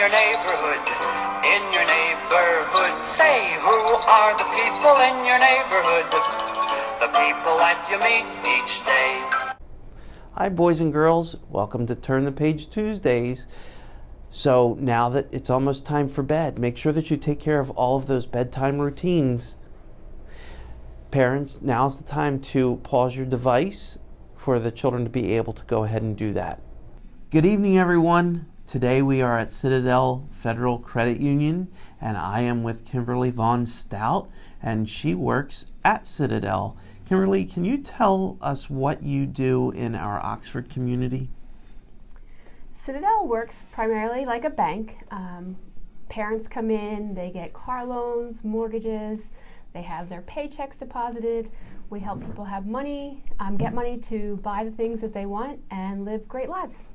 your neighborhood, in your neighborhood. Say, who are the people in your neighborhood? The people that you meet each day. Hi boys and girls, welcome to Turn the Page Tuesdays. So now that it's almost time for bed, make sure that you take care of all of those bedtime routines. Parents, now's the time to pause your device for the children to be able to go ahead and do that. Good evening, everyone. Today we are at Citadel Federal Credit Union, and I am with Kimberly Vaughn Stout, and she works at Citadel. Kimberly, can you tell us what you do in our Oxford community? Citadel works primarily like a bank. Parents come in, they get car loans, mortgages, they have their paychecks deposited. We help people have money, get money to buy the things that they want and live great lives.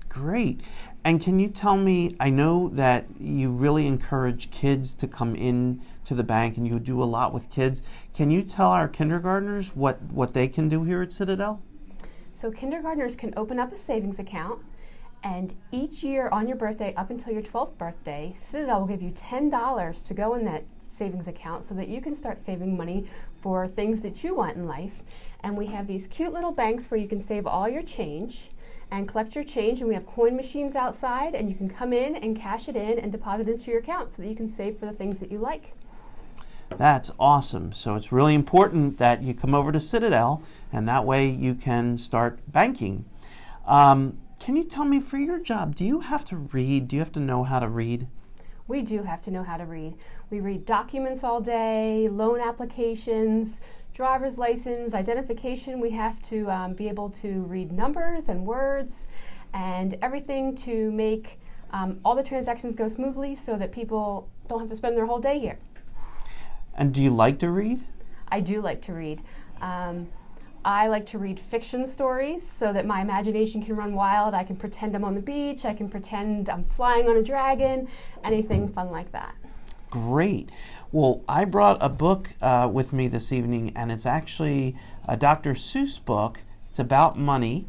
Great. And can you tell me, I know that you really encourage kids to come in to the bank and you do a lot with kids. Can you tell our kindergartners what they can do here at Citadel? So kindergartners can open up a savings account, and each year on your birthday up until your 12th birthday, Citadel will give you $10 to go in that savings account so that you can start saving money for things that you want in life. And we have these cute little banks where you can save all your change and collect your change, and we have coin machines outside, and you can come in and cash it in and deposit into your account so that you can save for the things that you like. That's awesome. So it's really important that you come over to Citadel, and that way you can start banking. Can you tell me, for your job, do you have to read? Do you have to know how to read? We do have to know how to read. We read documents all day, loan applications, driver's license, identification. We have to be able to read numbers and words and everything to make all the transactions go smoothly so that people don't have to spend their whole day here. And do you like to read? I do like to read. I like to read fiction stories so that my imagination can run wild. I can pretend I'm on the beach. I can pretend I'm flying on a dragon, anything fun like that. Great. Well, I brought a book with me this evening, and it's actually a Dr. Seuss book. It's about money,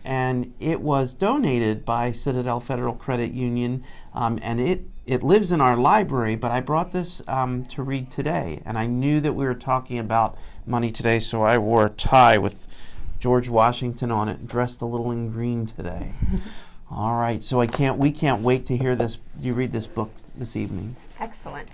and it was donated by Citadel Federal Credit Union, and it lives in our library, but I brought this to read today, and I knew that we were talking about money today, so I wore a tie with George Washington on it, dressed a little in green today. All right, so we can't wait to hear you read this book this evening. Excellent.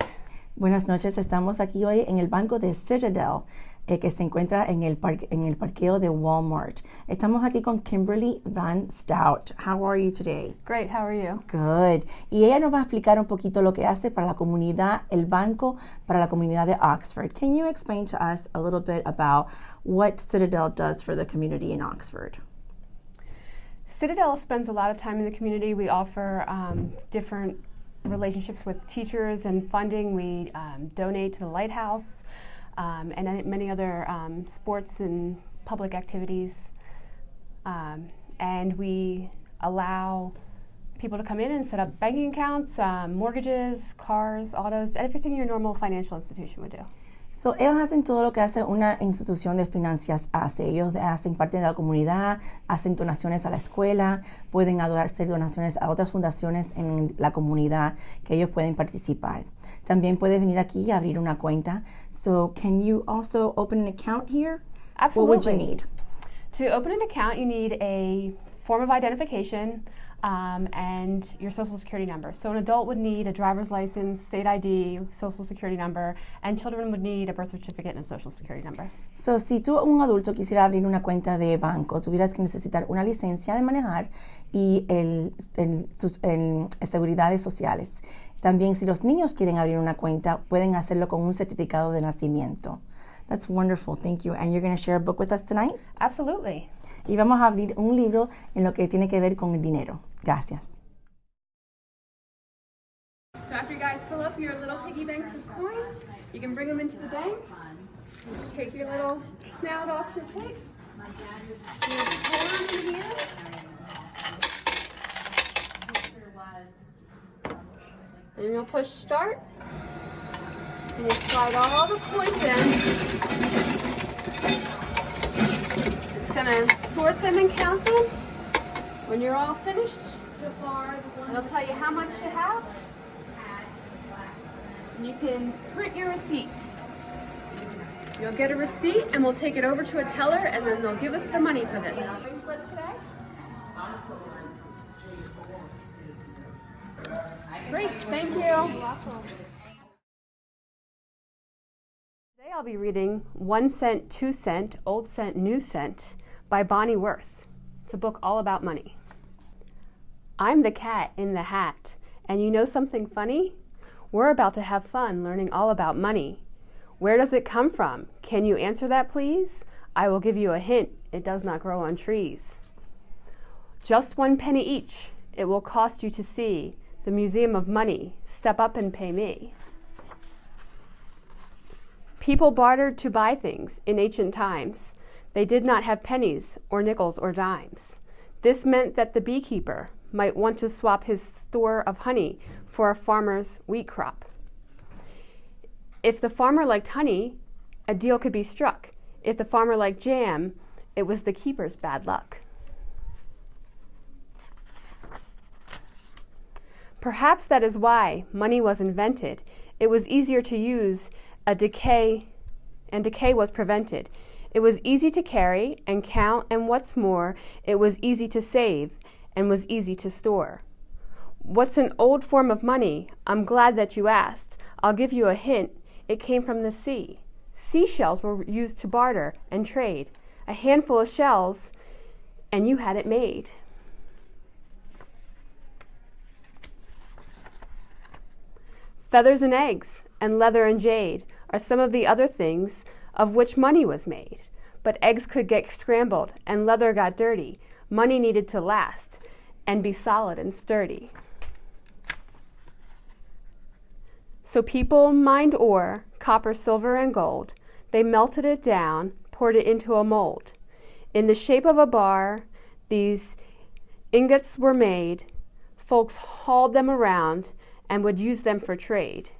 Buenas noches, estamos aquí hoy en el banco de Citadel, que se encuentra en el parqueo de Walmart. Estamos aquí con Kimberly Vaughn Stout. How are you today? Great, how are you? Good. Y ella nos va a explicar un poquito lo que hace para la comunidad, el banco para la comunidad de Oxford. Can you explain to us a little bit about what Citadel does for the community in Oxford? Citadel spends a lot of time in the community. We offer different relationships with teachers and funding. We donate to the Lighthouse and many other sports and public activities. And we allow people to come in and set up banking accounts, mortgages, cars, autos, everything your normal financial institution would do. So, ellos hacen todo lo que hace una institución de finanzas hace. Ellos hacen parte de la comunidad, hacen donaciones a la escuela, pueden hacer donaciones a otras fundaciones en la comunidad que ellos pueden participar. También puedes venir aquí y abrir una cuenta. So, can you also open an account here? Absolutely. What would you need? To open an account, you need a form of identification and your social security number. So an adult would need a driver's license, state ID, social security number, and children would need a birth certificate and a social security number. So, si tú, un adulto, quisiera abrir una cuenta de banco, tuvieras que necesitar una licencia de manejar y sus seguridades sociales. También, si los niños quieren abrir una cuenta, pueden hacerlo con un certificado de nacimiento. That's wonderful. Thank you. And you're going to share a book with us tonight? Absolutely. Y vamos a abrir un libro en lo que tiene que ver con el dinero. Gracias. So after you guys fill up your little piggy banks with coins, you can bring them into the bank. Take your little snout off your pig. You hold them in here. And you'll push start. And you slide all the coins in. It's going to sort them and count them. When you're all finished, And they'll tell you how much you have. And you can print your receipt. You'll get a receipt and we'll take it over to a teller and then they'll give us the money for this. Slip today? Great, thank you. Today I'll be reading 1 Cent, 2 Cent, Old Cent, New Cent by Bonnie Worth. It's a book all about money. I'm the cat in the hat, and you know something funny? We're about to have fun learning all about money. Where does it come from? Can you answer that, please? I will give you a hint. It does not grow on trees. Just 1 penny each. It will cost you to see the Museum of Money. Step up and pay me. People bartered to buy things in ancient times. They did not have pennies or nickels or dimes. This meant that the beekeeper might want to swap his store of honey for a farmer's wheat crop. If the farmer liked honey, a deal could be struck. If the farmer liked jam, it was the keeper's bad luck. Perhaps that is why money was invented. It was easier to use and decay was prevented. It was easy to carry and count, and what's more, it was easy to save and was easy to store. What's an old form of money? I'm glad that you asked. I'll give you a hint. It came from the sea. Seashells were used to barter and trade. A handful of shells, and you had it made. Feathers and eggs and leather and jade are some of the other things of which money was made. But eggs could get scrambled and leather got dirty. Money needed to last and be solid and sturdy. So people mined ore, copper, silver, and gold. They melted it down, poured it into a mold. In the shape of a bar, these ingots were made. Folks hauled them around and would use them for trade.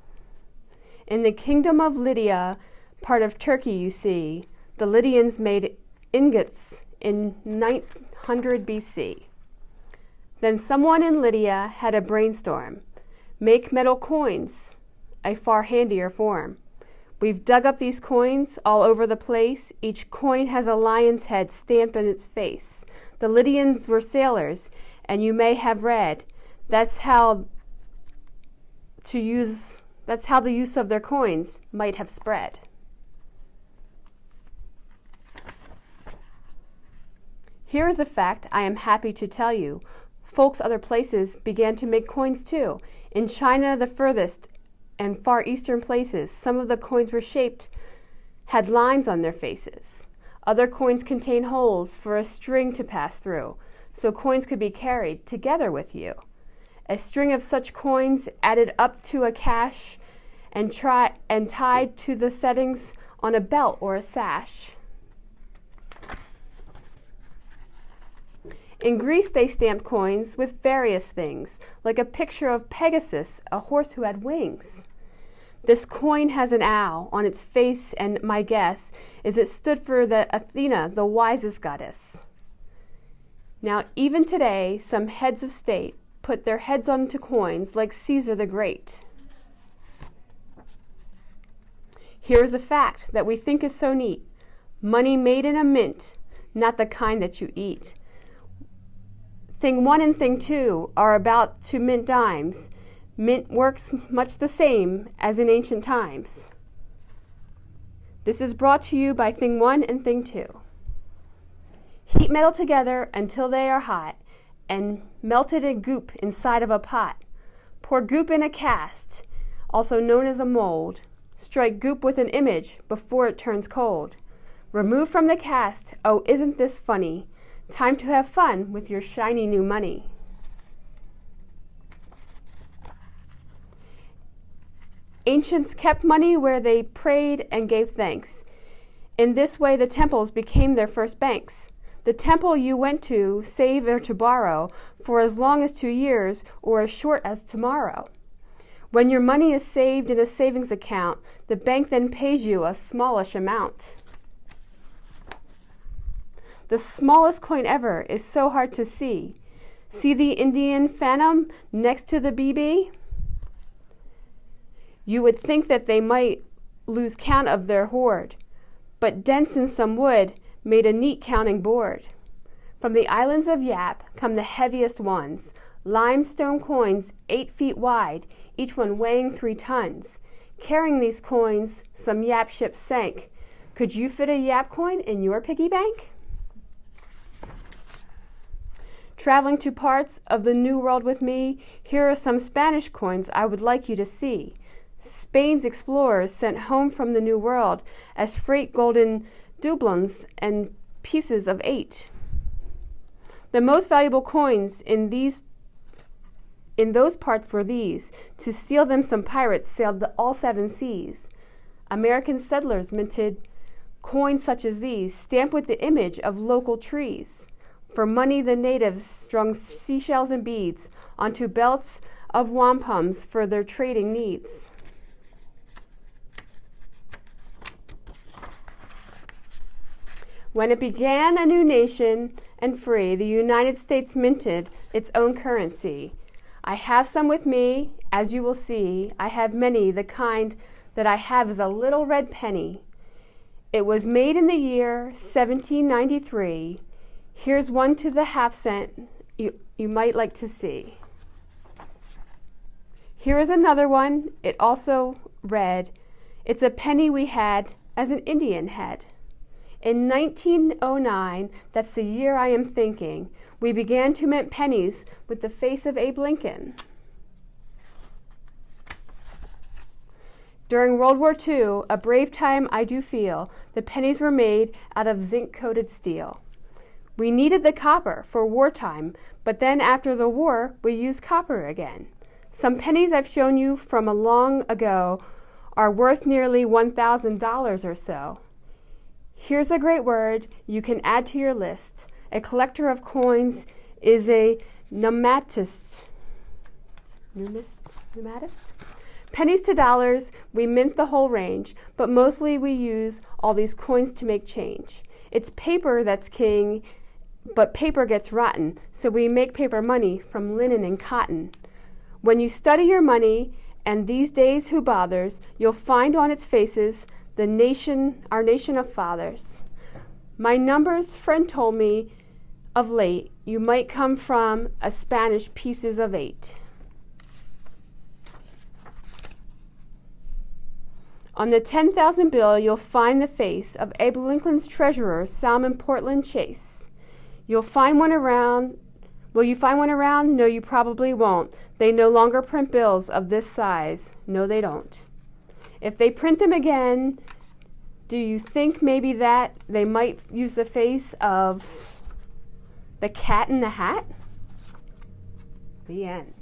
In the kingdom of Lydia, part of Turkey you see, the Lydians made ingots in 900 BC. Then someone in Lydia had a brainstorm. Make metal coins, a far handier form. We've dug up these coins all over the place. Each coin has a lion's head stamped on its face. The Lydians were sailors, and you may have read, that's how the use of their coins might have spread. Here is a fact I am happy to tell you. Folks other places began to make coins too. In China, the furthest and far eastern places, some of the coins were shaped, had lines on their faces. Other coins contain holes for a string to pass through, so coins could be carried together with you. A string of such coins added up to a cash and tied to the settings on a belt or a sash. In Greece, they stamped coins with various things, like a picture of Pegasus, a horse who had wings. This coin has an owl on its face, and my guess is it stood for the Athena, the wisest goddess. Now, even today, some heads of state put their heads onto coins like Caesar the Great. Here is a fact that we think is so neat. Money made in a mint, not the kind that you eat. Thing 1 and Thing 2 are about to mint dimes. Mint works much the same as in ancient times. This is brought to you by Thing 1 and Thing 2. Heat metal together until they are hot and melt it in goop inside of a pot. Pour goop in a cast, also known as a mold. Strike goop with an image before it turns cold. Remove from the cast, oh, isn't this funny? Time to have fun with your shiny new money. Ancients kept money where they prayed and gave thanks. In this way, the temples became their first banks. The temple you went to, save or to borrow, for as long as 2 years or as short as tomorrow. When your money is saved in a savings account, the bank then pays you a smallish amount. The smallest coin ever is so hard to see. See the Indian phantom next to the BB? You would think that they might lose count of their hoard, but dents in some wood made a neat counting board. From the islands of Yap come the heaviest ones, limestone coins 8 feet wide, each one weighing 3 tons. Carrying these coins, some Yap ships sank. Could you fit a Yap coin in your piggy bank? Traveling to parts of the New World with me, here are some Spanish coins I would like you to see. Spain's explorers sent home from the New World as freight golden doubloons and pieces of 8. The most valuable coins in those parts were these. To steal them, some pirates sailed all 7 seas. American settlers minted coins such as these, stamped with the image of local trees. For money, the natives strung seashells and beads onto belts of wampums for their trading needs. When it began a new nation and free, the United States minted its own currency. I have some with me, as you will see. I have many. The kind that I have is a little red penny. It was made in the year 1793. Here's one to the half-cent you might like to see. Here is another one, it also red. It's a penny we had as an Indian head. In 1909, that's the year I am thinking, we began to mint pennies with the face of Abe Lincoln. During World War II, a brave time I do feel, the pennies were made out of zinc-coated steel. We needed the copper for wartime, but then after the war, we used copper again. Some pennies I've shown you from a long ago are worth nearly $1,000 or so. Here's a great word you can add to your list. A collector of coins is a numismatist. Numismatist? Pennies to dollars, we mint the whole range, but mostly we use all these coins to make change. It's paper that's king, but paper gets rotten, so we make paper money from linen and cotton. When you study your money, and these days who bothers, you'll find on its faces the nation, our nation of fathers. My numbers friend told me of late, you might come from a Spanish pieces of 8. On the 10,000 bill, you'll find the face of Abe Lincoln's treasurer, Salmon Portland Chase. You'll find one around. Will you find one around? No, you probably won't. They no longer print bills of this size. No, they don't. If they print them again, do you think maybe that they might use the face of the Cat in the Hat? The end.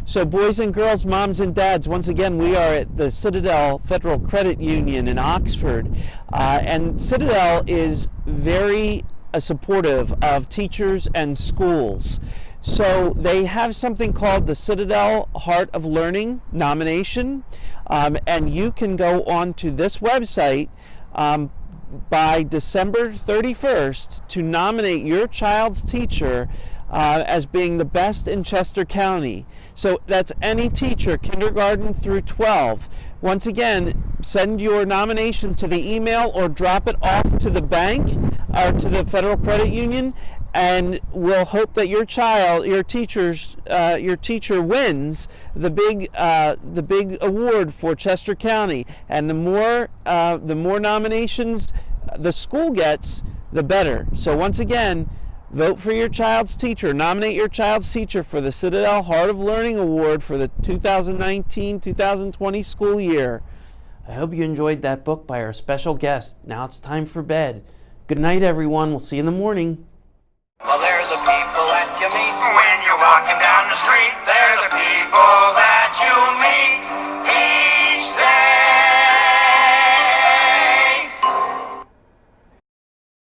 So boys and girls, moms and dads, once again we are at the Citadel Federal Credit Union in Oxford, and Citadel is very supportive of teachers and schools. So they have something called the Citadel Heart of Learning nomination, and you can go on to this website by December 31st to nominate your child's teacher as being the best in Chester County. So that's any teacher, kindergarten through 12. Once again, send your nomination to the email or drop it off to the bank or to the Federal Credit Union, and we'll hope that your child, your teacher wins the big award for Chester County. And the more nominations the school gets, the better. So once again, vote for your child's teacher. Nominate your child's teacher for the Citadel Heart of Learning Award for the 2019-2020 school year. I hope you enjoyed that book by our special guest. Now it's time for bed. Good night, everyone. We'll see you in the morning. Well, they're the people that you meet when you're walking down the street. They're the people that you meet